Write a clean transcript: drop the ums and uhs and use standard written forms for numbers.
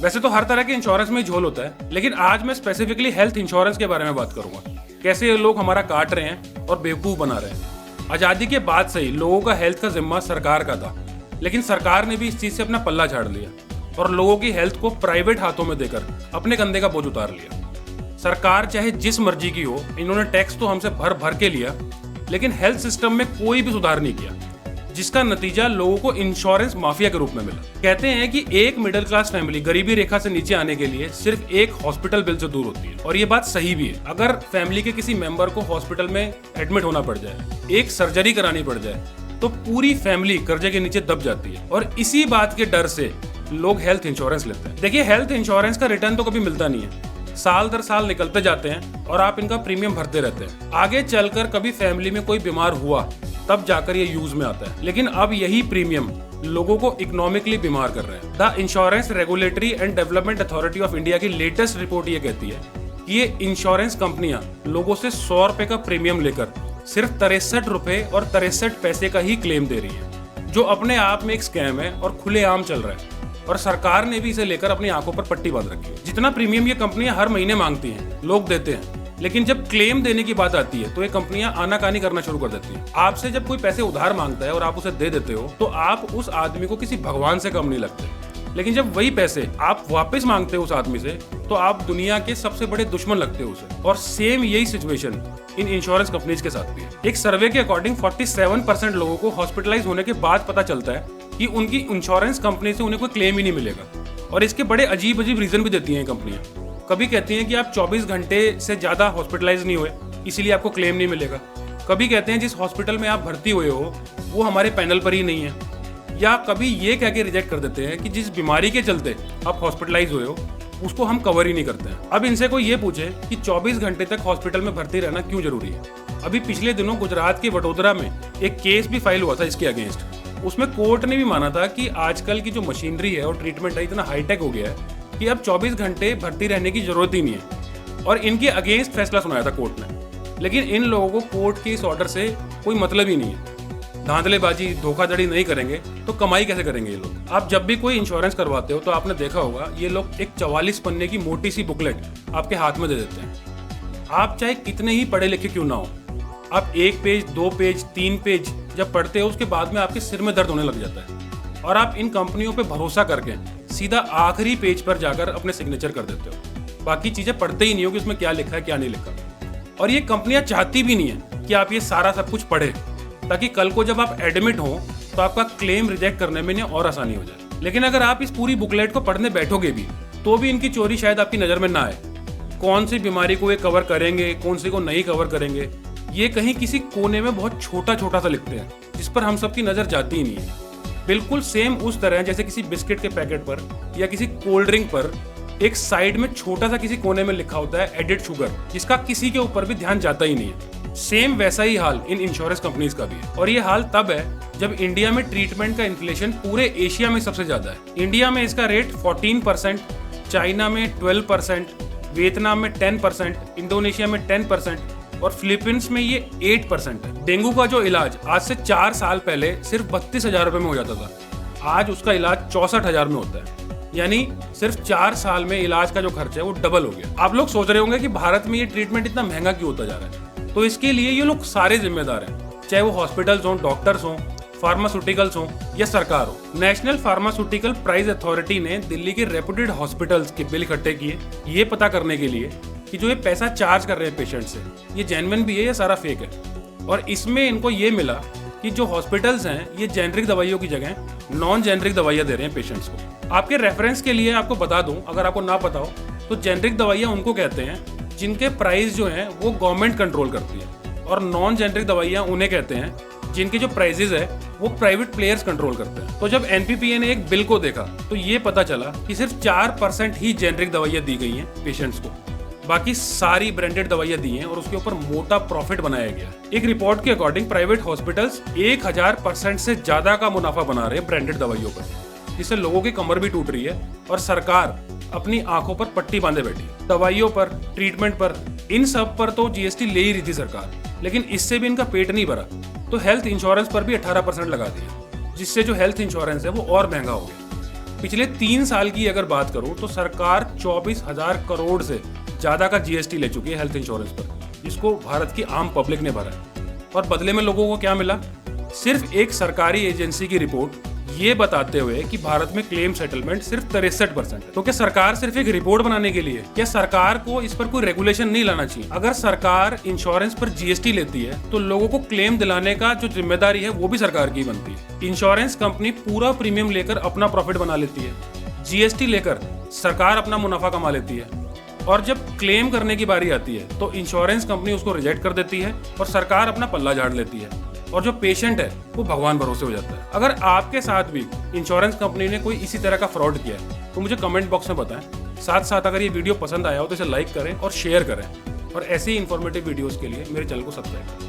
वैसे तो हर तरह के इंश्योरेंस में झोल होता है, लेकिन आज मैं स्पेसिफिकली हेल्थ इंश्योरेंस के बारे में बात करूंगा। कैसे ये लोग हमारा काट रहे हैं और बेवकूफ बना रहे हैं। आजादी के बाद से ही लोगों का हेल्थ का जिम्मा सरकार का था, लेकिन सरकार ने भी इस चीज से अपना पल्ला झाड़ लिया और लोगों की हेल्थ को प्राइवेट हाथों में देकर अपने कंधे का बोझ उतार लिया। सरकार चाहे जिस मर्जी की हो, इन्होंने टैक्स तो हमसे भर भर के लिया, लेकिन हेल्थ सिस्टम में कोई भी सुधार नहीं किया, जिसका नतीजा लोगों को इंश्योरेंस माफिया के रूप में मिला। कहते हैं कि एक मिडिल क्लास फैमिली गरीबी रेखा से नीचे आने के लिए सिर्फ एक हॉस्पिटल बिल से दूर होती है, और ये बात सही भी है। अगर फैमिली के किसी मेंबर को हॉस्पिटल में एडमिट होना पड़ जाए, एक सर्जरी करानी पड़ जाए, तो पूरी फैमिली कर्जे के नीचे दब जाती है। और इसी बात के डर से लोग हेल्थ इंश्योरेंस लेते हैं। देखिए, हेल्थ इंश्योरेंस का रिटर्न तो कभी मिलता नहीं है, साल दर साल निकलते जाते हैं और आप इनका प्रीमियम भरते रहते हैं। आगे चलकर कभी फैमिली में कोई बीमार हुआ तब जाकर ये यूज में आता है, लेकिन अब यही प्रीमियम लोगों को इकोनॉमिकली बीमार कर रहे हैं। The insurance regulatory and development authority of India की लेटेस्ट रिपोर्ट ये कहती है कि ये इंश्योरेंस कंपनियां लोगों से 100 रुपए का प्रीमियम लेकर सिर्फ 63 रुपए और 63 पैसे का ही क्लेम दे रही है, जो अपने आप में एक स्कैम है और खुलेआम चल रहा है। और सरकार ने भी इसे लेकर अपनी आंखों पर पट्टी बांध रखी है। जितना प्रीमियम ये कंपनियां हर महीने मांगती हैं, लोग देते हैं, लेकिन जब क्लेम देने की बात आती है तो ये कंपनियां आनाकानी करना शुरू कर देती हैं। आपसे जब कोई पैसे उधार मांगता है और आप उसे दे देते हो, तो आप उस आदमी को किसी भगवान से कम नहीं लगते। लेकिन जब वही पैसे आप वापस मांगते हो उस आदमी से, तो आप दुनिया के सबसे बड़े दुश्मन लगते हो उसे। और सेम यही सिचुएशन इन इंश्योरेंस कंपनीज के साथ भी है। एक सर्वे के अकॉर्डिंग 47% लोगों को हॉस्पिटलाइज होने के बाद पता चलता है कि उनकी इंश्योरेंस कंपनी से उन्हें कोई क्लेम ही नहीं मिलेगा। और इसके बड़े अजीब अजीब रीजन भी देती हैं कंपनियां। कभी कहती हैं कि आप 24 घंटे से ज्यादा हॉस्पिटलाइज नहीं हुए, इसीलिए आपको क्लेम नहीं मिलेगा। कभी कहते हैं जिस हॉस्पिटल में आप भर्ती हुए हो वो हमारे पैनल पर ही नहीं है। या कभी ये कह के रिजेक्ट कर देते हैं कि जिस बीमारी के चलते आप हॉस्पिटलाइज हुए हो उसको हम कवर ही नहीं करते हैं। अब इनसे कोई ये पूछे कि 24 घंटे तक हॉस्पिटल में भर्ती रहना क्यों जरूरी है। अभी पिछले दिनों गुजरात के वडोदरा में एक केस भी फाइल हुआ था इसके अगेंस्ट। उसमें कोर्ट ने भी माना था कि आजकल की जो मशीनरी है और ट्रीटमेंट है इतना हाईटेक हो गया है कि अब 24 घंटे भर्ती रहने की जरूरत ही नहीं है, और इनके अगेंस्ट फैसला सुनाया था कोर्ट ने। लेकिन इन लोगों को कोर्ट के इस ऑर्डर से कोई मतलब ही नहीं है। धांधलेबाजी, धोखाधड़ी नहीं करेंगे तो कमाई कैसे करेंगे ये लोग। आप जब भी कोई इंश्योरेंस करवाते हो तो आपने देखा होगा ये लोग एक 44 पन्ने की मोटी सी बुकलेट आपके हाथ में दे देते हैं। आप चाहे कितने ही पढ़े लिखे क्यों ना हो, आप 1 पेज, 2 पेज, 3 पेज जब पढ़ते हो उसके बाद में आपके सिर में दर्द होने लग जाता है, और आप इन कंपनियों पे भरोसा करके सीधा आखिरी पेज पर जाकर अपने सिग्नेचर कर देते हो। बाकी चीजें पढ़ते ही नहीं हो कि उसमें क्या लिखा है क्या नहीं लिखा। और ये कंपनियां चाहती भी नहीं है कि आप ये सारा सब कुछ पढ़े, ताकि कल को जब आप एडमिट हो तो आपका क्लेम रिजेक्ट करने में इन्हें और आसानी हो जाए। लेकिन अगर आप इस पूरी बुकलेट को पढ़ने बैठोगे भी तो भी इनकी चोरी शायद आपकी नजर में ना आए। कौन सी बीमारी को ये कवर करेंगे, कौन सी को नहीं कवर करेंगे, ये कहीं किसी कोने में बहुत छोटा छोटा सा लिखते हैं, जिस पर हम सबकी नजर जाती ही नहीं है। बिल्कुल सेम उस तरह जैसे किसी बिस्किट के पैकेट पर या किसी कोल्ड ड्रिंक पर एक साइड में छोटा सा किसी कोने में लिखा होता है एडेड शुगर, जिसका किसी के ऊपर भी ध्यान जाता ही नहीं है। सेम वैसा ही हाल इन इंश्योरेंस कंपनीज का भी है। और ये हाल तब है जब इंडिया में ट्रीटमेंट का इन्फ्लेशन पूरे एशिया में सबसे ज्यादा है। इंडिया में इसका रेट 14%, चाइना में 12%, वियतनाम में 10%, इंडोनेशिया में 10% और फिलीपींस में ये 8% है। डेंगू का जो इलाज आज से 4 साल पहले सिर्फ 32,000 रुपए में हो जाता था, आज उसका इलाज 64,000 में होता है। यानी सिर्फ 4 साल में इलाज का जो खर्च है वो डबल हो गया। आप लोग सोच रहे होंगे कि भारत में ये ट्रीटमेंट इतना महंगा क्यों होता जा रहा है, तो इसके लिए ये लोग सारे जिम्मेदार हैं, चाहे वो हॉस्पिटल्स हों, डॉक्टर्स हों, फार्मास्यूटिकल्स हों या सरकार हो। नेशनल फार्मास्यूटिकल प्राइस अथॉरिटी ने दिल्ली के रेप्यूटेड हॉस्पिटल्स के बिल इकट्ठे किए, ये पता करने के लिए कि जो ये पैसा चार्ज कर रहे हैं पेशेंट से, ये जेन्युइन भी है या सारा फेक है। और इसमें इनको ये मिला कि जो हॉस्पिटल्स हैं ये जेनरिक दवाइयों की जगह नॉन जेनरिक दवाइयाँ दे रहे हैं पेशेंट्स को। आपके रेफरेंस के लिए आपको बता दूं, अगर आपको ना पता हो तो जेनरिक दवाइयाँ उनको कहते हैं जिनके प्राइस जो हैं वो गवर्नमेंट कंट्रोल करती है, और नॉन जेनरिक दवाइयाँ उन्हें कहते हैं जिनके जो प्राइसेस है वो प्राइवेट प्लेयर्स कंट्रोल करते हैं। तो जब एनपीपीए ने एक बिल को देखा तो ये पता चला कि सिर्फ 4% ही जेनरिक दवाइयाँ दी गई हैं पेशेंट्स को, बाकी सारी ब्रांडेड दवाइयाँ दी हैं और उसके ऊपर मोटा प्रॉफिट बनाया गया। एक रिपोर्ट के अकॉर्डिंग प्राइवेट हॉस्पिटल्स 1000% से ज्यादा का मुनाफा बना रहे हैं ब्रांडेड दवाइयों पर, जिससे लोगों की कमर भी टूट रही है और सरकार अपनी आंखों पर पट्टी बांधे बैठी। दवाइयों पर, ट्रीटमेंट पर, इन सब पर तो जीएसटी ले ही रही थी सरकार, लेकिन इससे भी इनका पेट नहीं भरा, तो हेल्थ इंश्योरेंस पर भी 18% लगा दिया, जिससे जो हेल्थ इंश्योरेंस है वो और महंगा हो गया। पिछले 3 साल की अगर बात करूं तो सरकार 24,000 करोड़ से ज्यादा का जीएसटी ले चुकी है हेल्थ इंश्योरेंस पर, जिसको भारत की आम पब्लिक ने भरा है। और बदले में लोगों को क्या मिला? सिर्फ एक सरकारी एजेंसी की रिपोर्ट ये बताते हुए कि भारत में क्लेम सेटलमेंट सिर्फ 63% है। तो क्या सरकार सिर्फ एक रिपोर्ट बनाने के लिए? क्या सरकार को इस पर कोई रेगुलेशन नहीं लाना चाहिए? अगर सरकार इंश्योरेंस पर जीएसटी लेती है तो लोगों को क्लेम दिलाने का जो जिम्मेदारी है वो भी सरकार की बनती है। इंश्योरेंस कंपनी पूरा प्रीमियम लेकर अपना प्रॉफिट बना लेती है, जीएसटी लेकर सरकार अपना मुनाफा कमा लेती है, और जब क्लेम करने की बारी आती है तो इंश्योरेंस कंपनी उसको रिजेक्ट कर देती है और सरकार अपना पल्ला झाड़ लेती है, और जो पेशेंट है वो भगवान भरोसे हो जाता है। अगर आपके साथ भी इंश्योरेंस कंपनी ने कोई इसी तरह का फ्रॉड किया है तो मुझे कमेंट बॉक्स में बताएं। साथ साथ अगर ये वीडियो पसंद आया हो तो इसे लाइक करें और शेयर करें, और ऐसे ही इन्फॉर्मेटिव वीडियोस के लिए मेरे चैनल को सब्सक्राइब करें।